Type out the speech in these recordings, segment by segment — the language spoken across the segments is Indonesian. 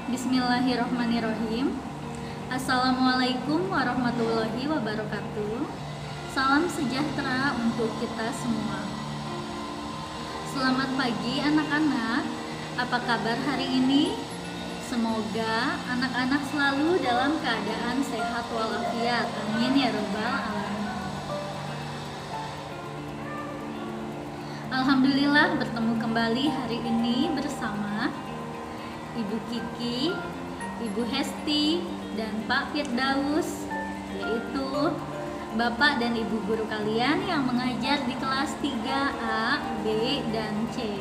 Bismillahirrahmanirrahim. Assalamualaikum warahmatullahi wabarakatuh. Salam sejahtera untuk kita semua. Selamat pagi anak-anak. Apa kabar hari ini? Semoga anak-anak selalu dalam keadaan sehat walafiat. Amin ya robbal alamin. Alhamdulillah bertemu kembali hari ini bersama Ibu Kiki, Ibu Hesti, dan Pak Firdaus, yaitu Bapak dan Ibu guru kalian yang mengajar di kelas 3A, B, dan C.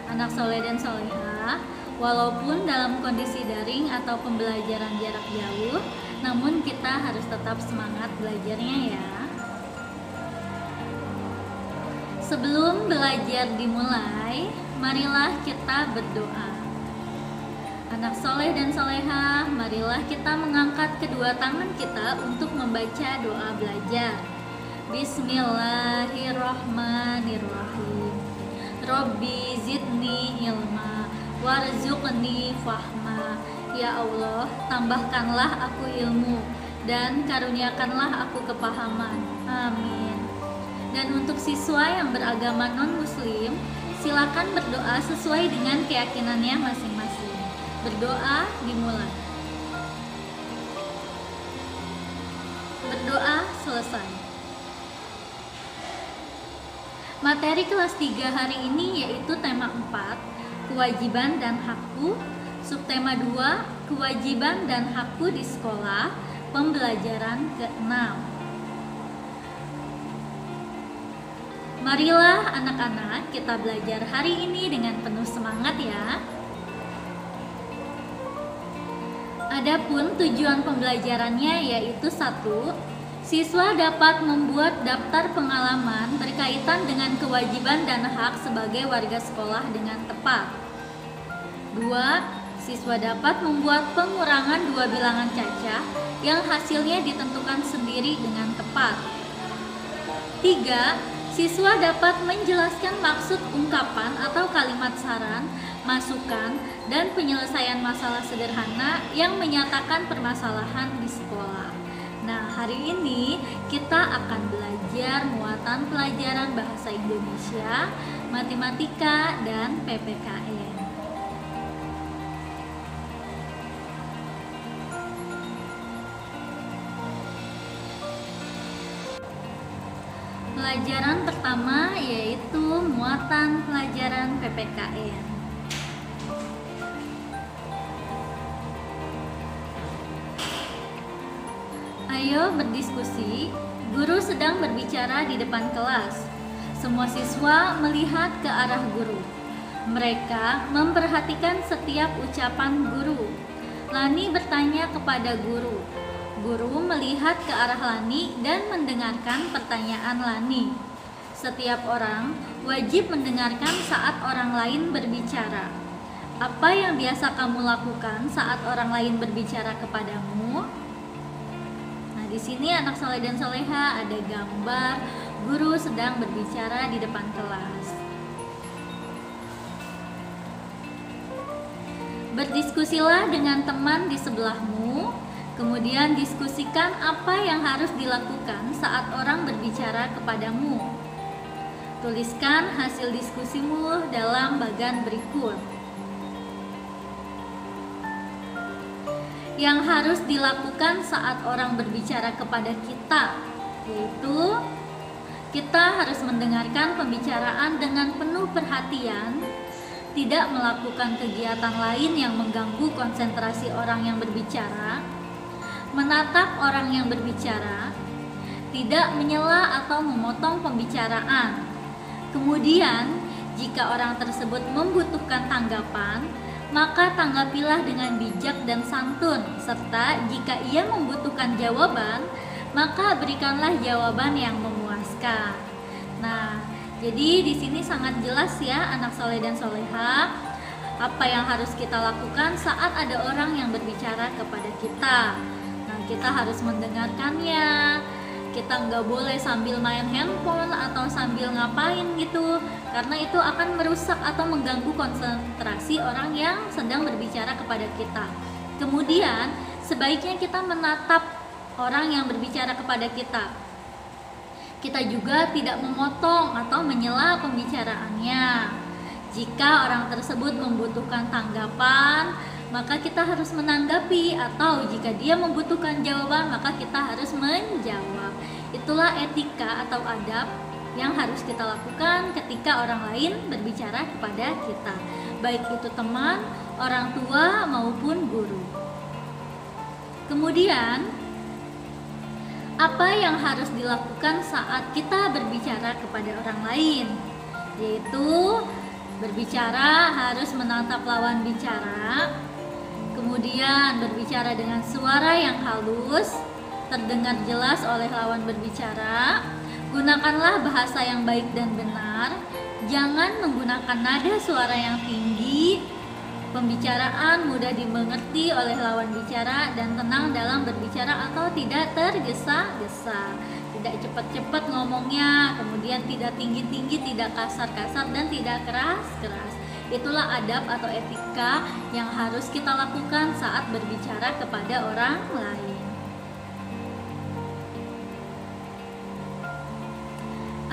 Anak soleh dan soleha, walaupun dalam kondisi daring atau pembelajaran jarak jauh, namun kita harus tetap semangat belajarnya ya. Sebelum belajar dimulai, marilah kita berdoa. Anak soleh dan soleha, marilah kita mengangkat kedua tangan kita untuk membaca doa belajar. Bismillahirrahmanirrahim. Robbi zidni ilma warzuqni fahma. Ya Allah, tambahkanlah aku ilmu dan karuniakanlah aku kepahaman. Amin. Dan untuk siswa yang beragama non-muslim, silakan berdoa sesuai dengan keyakinannya masing-masing. Berdoa dimulai. Berdoa selesai. Materi kelas 3 hari ini yaitu tema 4, kewajiban dan hakku. Subtema 2, kewajiban dan hakku di sekolah, pembelajaran ke-6. Marilah anak-anak kita belajar hari ini dengan penuh semangat ya. Adapun tujuan pembelajarannya yaitu 1. Siswa dapat membuat daftar pengalaman berkaitan dengan kewajiban dan hak sebagai warga sekolah dengan tepat. 2. Siswa dapat membuat pengurangan 2 bilangan cacah yang hasilnya ditentukan sendiri dengan tepat. 3. Siswa dapat menjelaskan maksud ungkapan atau kalimat saran, masukan, dan penyelesaian masalah sederhana yang menyatakan permasalahan di sekolah. Nah, hari ini kita akan belajar muatan pelajaran bahasa Indonesia, matematika, dan PPKN. Pelajaran pertama yaitu muatan pelajaran PPKN. Ayo berdiskusi. Guru sedang berbicara di depan kelas. Semua siswa melihat ke arah guru. Mereka memperhatikan setiap ucapan guru. Lani bertanya kepada guru. Guru melihat ke arah Lani dan mendengarkan pertanyaan Lani. Setiap orang wajib mendengarkan saat orang lain berbicara. Apa yang biasa kamu lakukan saat orang lain berbicara kepadamu? Nah, di sini anak soleh dan soleha ada gambar guru sedang berbicara di depan kelas. Berdiskusilah dengan teman di sebelahmu. Kemudian diskusikan apa yang harus dilakukan saat orang berbicara kepadamu. Tuliskan hasil diskusimu dalam bagan berikut. Yang harus dilakukan saat orang berbicara kepada kita, yaitu kita harus mendengarkan pembicaraan dengan penuh perhatian, tidak melakukan kegiatan lain yang mengganggu konsentrasi orang yang berbicara, menatap orang yang berbicara, tidak menyela atau memotong pembicaraan. Kemudian, jika orang tersebut membutuhkan tanggapan, maka tanggapilah dengan bijak dan santun, serta jika ia membutuhkan jawaban, maka berikanlah jawaban yang memuaskan. Nah, jadi di sini sangat jelas ya anak soleh dan soleha, apa yang harus kita lakukan saat ada orang yang berbicara kepada kita. Kita harus mendengarkannya. Kita nggak boleh sambil main handphone atau sambil ngapain gitu, karena itu akan merusak atau mengganggu konsentrasi orang yang sedang berbicara kepada kita. Kemudian, sebaiknya kita menatap orang yang berbicara kepada kita. Kita juga tidak memotong atau menyela pembicaraannya. Jika orang tersebut membutuhkan tanggapan, maka kita harus menanggapi, atau jika dia membutuhkan jawaban, maka kita harus menjawab. Itulah etika atau adab yang harus kita lakukan ketika orang lain berbicara kepada kita, baik itu teman, orang tua, maupun guru. Kemudian, apa yang harus dilakukan saat kita berbicara kepada orang lain? Yaitu berbicara harus menatap lawan bicara, kemudian berbicara dengan suara yang halus, terdengar jelas oleh lawan berbicara. Gunakanlah bahasa yang baik dan benar. Jangan menggunakan nada suara yang tinggi. Pembicaraan mudah dimengerti oleh lawan bicara dan tenang dalam berbicara atau tidak tergesa-gesa. Tidak cepat-cepat ngomongnya, kemudian tidak tinggi-tinggi, tidak kasar-kasar, dan tidak keras-keras. Itulah adab atau etika yang harus kita lakukan saat berbicara kepada orang lain.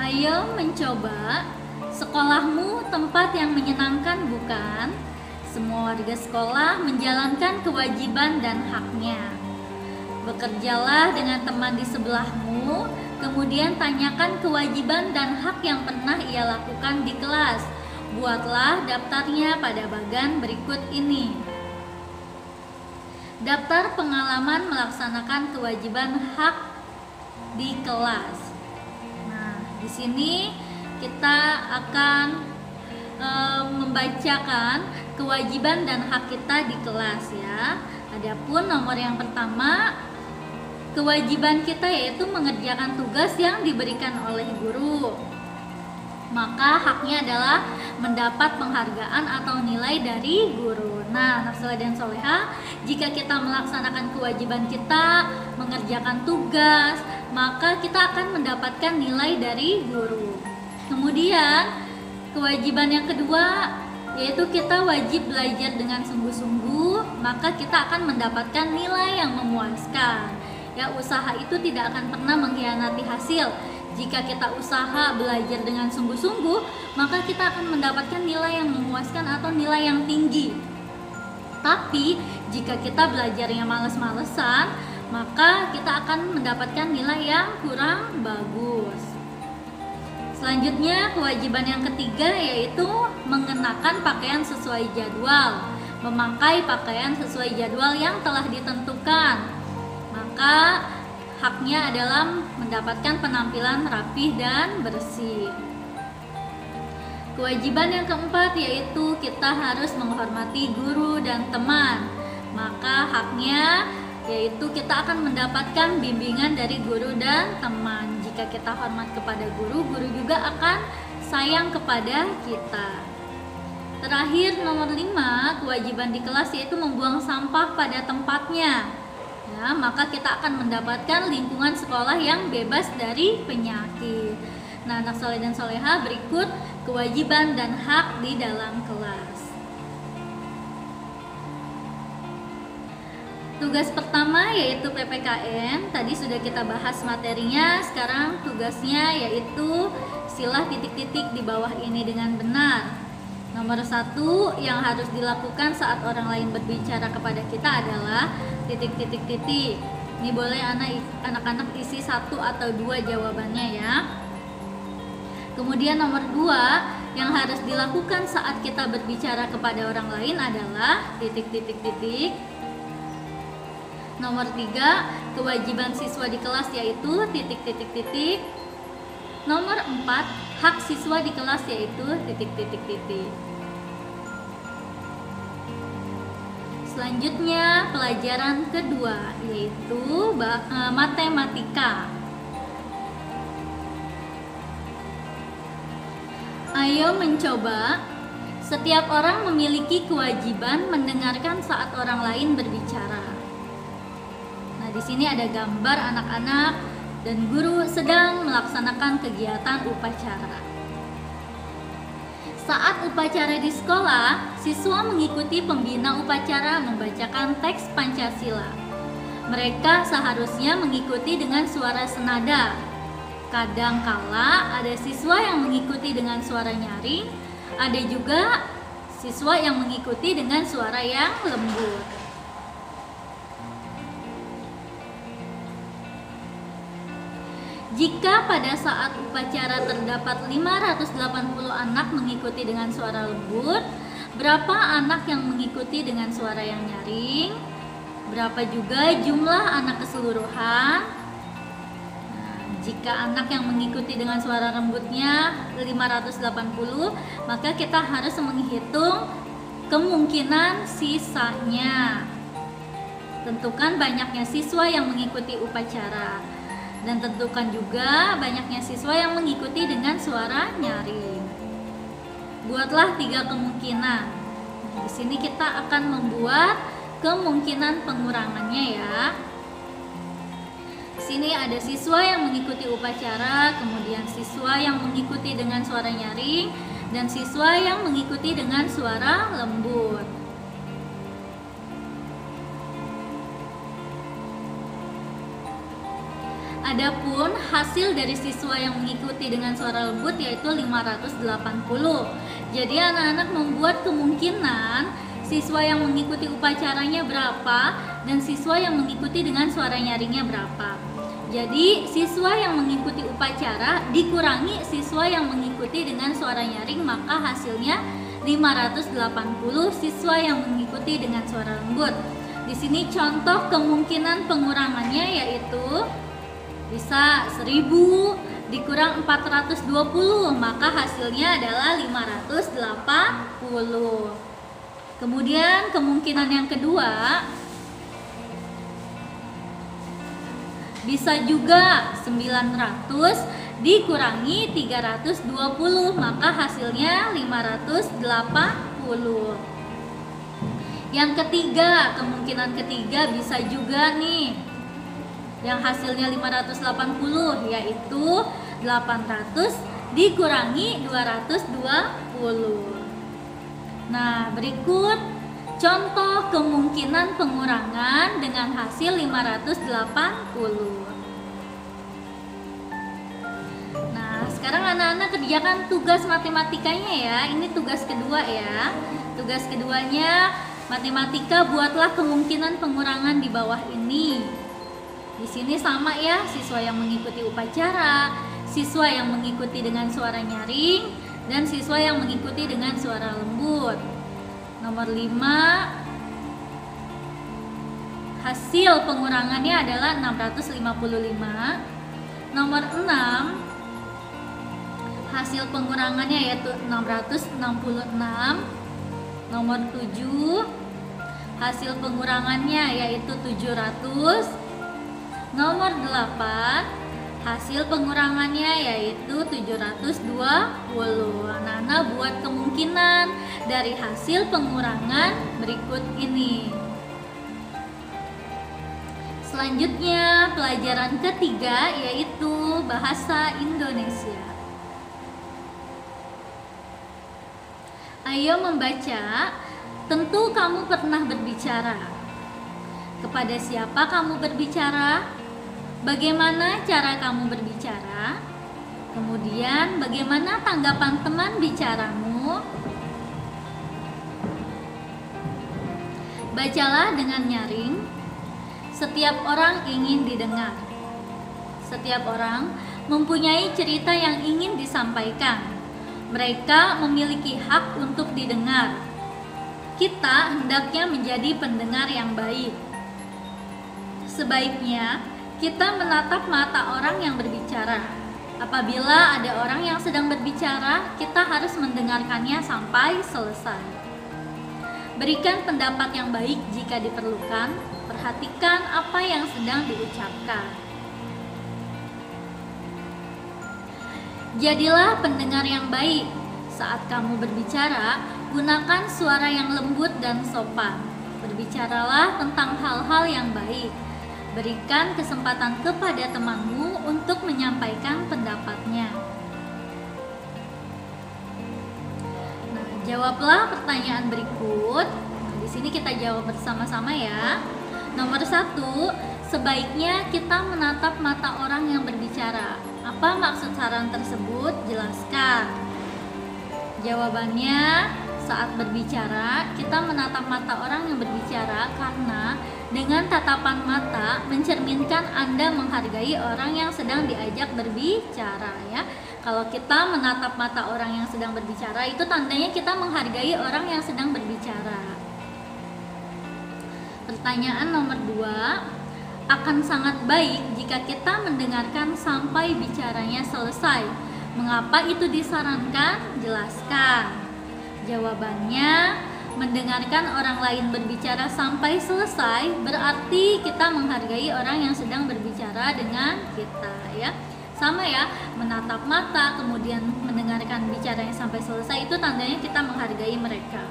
Ayo mencoba. Sekolahmu tempat yang menyenangkan, bukan? Semua warga sekolah menjalankan kewajiban dan haknya. Bekerjalah dengan teman di sebelahmu, kemudian tanyakan kewajiban dan hak yang pernah ia lakukan di kelas. Buatlah daftarnya pada bagan berikut ini. Daftar pengalaman melaksanakan kewajiban hak di kelas. Di sini kita akan membacakan kewajiban dan hak kita di kelas ya. Adapun nomor yang pertama, kewajiban kita yaitu mengerjakan tugas yang diberikan oleh guru. Maka haknya adalah mendapat penghargaan atau nilai dari guru. Nah, anak soleh dan soleha, jika kita melaksanakan kewajiban kita, mengerjakan tugas, maka kita akan mendapatkan nilai dari guru. Kemudian, kewajiban yang kedua yaitu kita wajib belajar dengan sungguh-sungguh, maka kita akan mendapatkan nilai yang memuaskan. Ya, usaha itu tidak akan pernah mengkhianati hasil. Jika kita usaha belajar dengan sungguh-sungguh, maka kita akan mendapatkan nilai yang memuaskan atau nilai yang tinggi. Tapi jika kita belajarnya males-malesan, maka kita akan mendapatkan nilai yang kurang bagus. Selanjutnya, kewajiban yang ketiga yaitu mengenakan pakaian sesuai jadwal, memakai pakaian sesuai jadwal yang telah ditentukan. Maka haknya adalah mendapatkan penampilan rapih dan bersih. Kewajiban yang keempat yaitu kita harus menghormati guru dan teman. Maka haknya yaitu kita akan mendapatkan bimbingan dari guru dan teman. Jika kita hormat kepada guru, guru juga akan sayang kepada kita. Terakhir, nomor 5, kewajiban di kelas yaitu membuang sampah pada tempatnya. Ya, maka kita akan mendapatkan lingkungan sekolah yang bebas dari penyakit. Nah, anak soleh dan soleha, berikut kewajiban dan hak di dalam kelas. Tugas pertama yaitu PPKN. Tadi sudah kita bahas materinya. Sekarang tugasnya yaitu silah titik-titik di bawah ini dengan benar. Nomor 1 yang harus dilakukan saat orang lain berbicara kepada kita adalah titik-titik-titik. Ini boleh anak-anak isi 1 atau 2 jawabannya ya. Kemudian nomor 2 yang harus dilakukan saat kita berbicara kepada orang lain adalah titik-titik-titik. Nomor 3, kewajiban siswa di kelas yaitu titik-titik-titik. Nomor 4, hak siswa di kelas yaitu titik-titik-titik. Selanjutnya pelajaran kedua yaitu matematika. Ayo mencoba. Setiap orang memiliki kewajiban mendengarkan saat orang lain berbicara. Nah, di sini ada gambar anak-anak dan guru sedang melaksanakan kegiatan upacara. Saat upacara di sekolah, siswa mengikuti pembina upacara membacakan teks Pancasila. Mereka seharusnya mengikuti dengan suara senada. Kadangkala ada siswa yang mengikuti dengan suara nyaring, ada juga siswa yang mengikuti dengan suara yang lembut. Jika pada saat upacara terdapat 580 anak mengikuti dengan suara lembut, berapa anak yang mengikuti dengan suara yang nyaring? Berapa juga jumlah anak keseluruhan? Nah, jika anak yang mengikuti dengan suara lembutnya 580, maka kita harus menghitung kemungkinan sisanya. Tentukan banyaknya siswa yang mengikuti upacara. Dan tentukan juga banyaknya siswa yang mengikuti dengan suara nyaring. Buatlah 3 kemungkinan. Di sini kita akan membuat kemungkinan pengurangannya ya. Di sini ada siswa yang mengikuti upacara, kemudian siswa yang mengikuti dengan suara nyaring, dan siswa yang mengikuti dengan suara lembut. Adapun hasil dari siswa yang mengikuti dengan suara lembut yaitu 580. Jadi anak-anak membuat kemungkinan siswa yang mengikuti upacaranya berapa dan siswa yang mengikuti dengan suara nyaringnya berapa. Jadi siswa yang mengikuti upacara dikurangi siswa yang mengikuti dengan suara nyaring, maka hasilnya 580 siswa yang mengikuti dengan suara lembut. Di sini contoh kemungkinan pengurangannya yaitu bisa 1000 dikurang 420, maka hasilnya adalah 580. Kemudian kemungkinan yang kedua bisa juga 900 dikurangi 320, maka hasilnya 580. Yang ketiga, kemungkinan ketiga bisa juga nih yang hasilnya 580, yaitu 800 dikurangi 220. Nah, berikut contoh kemungkinan pengurangan dengan hasil 580. Nah, sekarang anak-anak kerjakan tugas matematikanya ya. Ini tugas kedua ya. Tugas keduanya matematika, buatlah kemungkinan pengurangan di bawah ini. Di sini sama ya, siswa yang mengikuti upacara, siswa yang mengikuti dengan suara nyaring, dan siswa yang mengikuti dengan suara lembut. Nomor 5, hasil pengurangannya adalah 655. Nomor 6, hasil pengurangannya yaitu 666. Nomor 7, hasil pengurangannya yaitu 700. Nomor 8, hasil pengurangannya yaitu 720. Anak-anak buat kemungkinan dari hasil pengurangan berikut ini. Selanjutnya pelajaran ketiga yaitu bahasa Indonesia. Ayo membaca. Tentu kamu pernah berbicara. Kepada siapa kamu berbicara? Bagaimana cara kamu berbicara? Kemudian bagaimana tanggapan teman bicaramu? Bacalah dengan nyaring. Setiap orang ingin didengar. Setiap orang mempunyai cerita yang ingin disampaikan. Mereka memiliki hak untuk didengar. Kita hendaknya menjadi pendengar yang baik. Sebaiknya kita menatap mata orang yang berbicara. Apabila ada orang yang sedang berbicara, kita harus mendengarkannya sampai selesai. Berikan pendapat yang baik jika diperlukan. Perhatikan apa yang sedang diucapkan. Jadilah pendengar yang baik. Saat kamu berbicara, gunakan suara yang lembut dan sopan. Berbicaralah tentang hal-hal yang baik. Berikan kesempatan kepada temanmu untuk menyampaikan pendapatnya. Jawablah pertanyaan berikut. Di sini kita jawab bersama-sama ya. Nomor 1, sebaiknya kita menatap mata orang yang berbicara. Apa maksud saran tersebut? Jelaskan. Jawabannya, saat berbicara, kita menatap mata orang yang berbicara karena dengan tatapan mata mencerminkan Anda menghargai orang yang sedang diajak berbicara ya. Kalau kita menatap mata orang yang sedang berbicara, itu tandanya kita menghargai orang yang sedang berbicara. Pertanyaan nomor 2, akan sangat baik jika kita mendengarkan sampai bicaranya selesai. Mengapa itu disarankan? Jelaskan. Jawabannya, mendengarkan orang lain berbicara sampai selesai berarti kita menghargai orang yang sedang berbicara dengan kita ya. Sama ya, menatap mata kemudian mendengarkan bicaranya sampai selesai, itu tandanya kita menghargai mereka.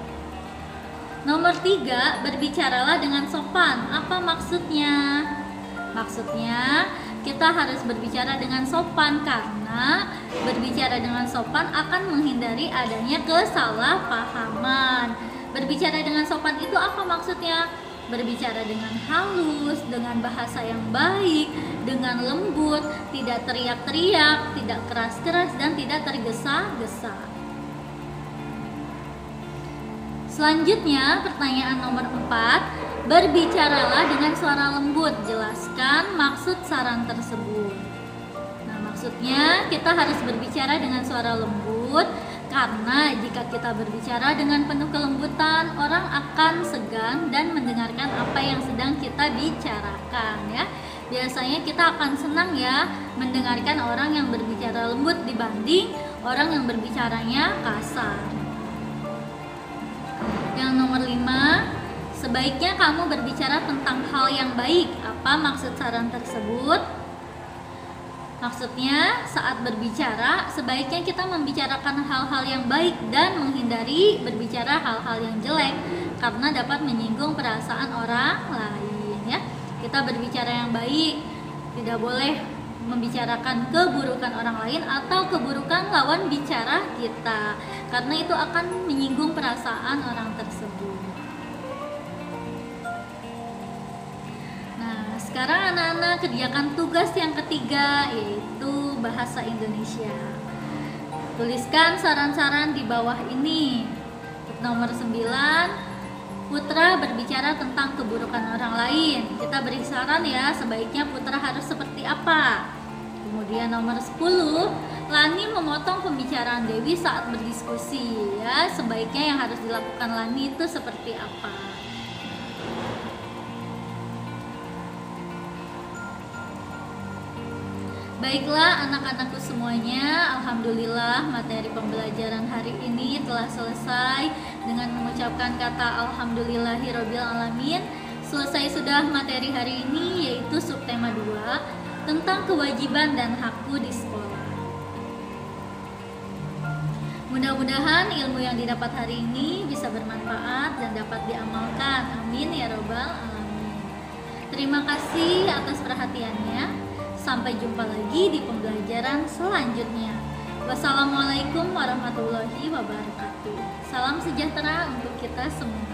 Nomor 3, berbicaralah dengan sopan. Apa maksudnya? Maksudnya kita harus berbicara dengan sopan karena berbicara dengan sopan akan menghindari adanya kesalahpahaman. Berbicara dengan sopan itu apa maksudnya? Berbicara dengan halus, dengan bahasa yang baik, dengan lembut, tidak teriak-teriak, tidak keras-keras, dan tidak tergesa-gesa. Selanjutnya, pertanyaan nomor 4, berbicaralah dengan suara lembut. Jelaskan maksud saran tersebut. Nah, maksudnya kita harus berbicara dengan suara lembut karena jika kita berbicara dengan penuh kelembutan, orang akan segan dan mendengarkan apa yang sedang kita bicarakan ya. Biasanya kita akan senang ya mendengarkan orang yang berbicara lembut dibanding orang yang berbicaranya kasar. Yang nomor 5, sebaiknya kamu berbicara tentang hal yang baik. Apa maksud saran tersebut? Maksudnya saat berbicara sebaiknya kita membicarakan hal-hal yang baik dan menghindari berbicara hal-hal yang jelek karena dapat menyinggung perasaan orang lain ya. Kita berbicara yang baik, tidak boleh membicarakan keburukan orang lain atau keburukan lawan bicara kita karena itu akan menyinggung perasaan orang tersebut. Sekarang anak-anak kerjakan tugas yang ketiga, yaitu bahasa Indonesia. Tuliskan saran-saran di bawah ini. Nomor 9, Putra berbicara tentang keburukan orang lain. Kita beri saran ya, sebaiknya Putra harus seperti apa. Kemudian nomor 10, Lani memotong pembicaraan Dewi saat berdiskusi ya. Sebaiknya yang harus dilakukan Lani itu seperti apa. Baiklah anak-anakku semuanya, alhamdulillah materi pembelajaran hari ini telah selesai dengan mengucapkan kata alhamdulillahirabbil alamin. Selesai sudah materi hari ini, yaitu subtema 2 tentang kewajiban dan hakku di sekolah. Mudah-mudahan ilmu yang didapat hari ini bisa bermanfaat dan dapat diamalkan. Amin ya robbal alamin. Terima kasih atas perhatiannya. Sampai jumpa lagi di pembelajaran selanjutnya. Wassalamualaikum warahmatullahi wabarakatuh. Salam sejahtera untuk kita semua.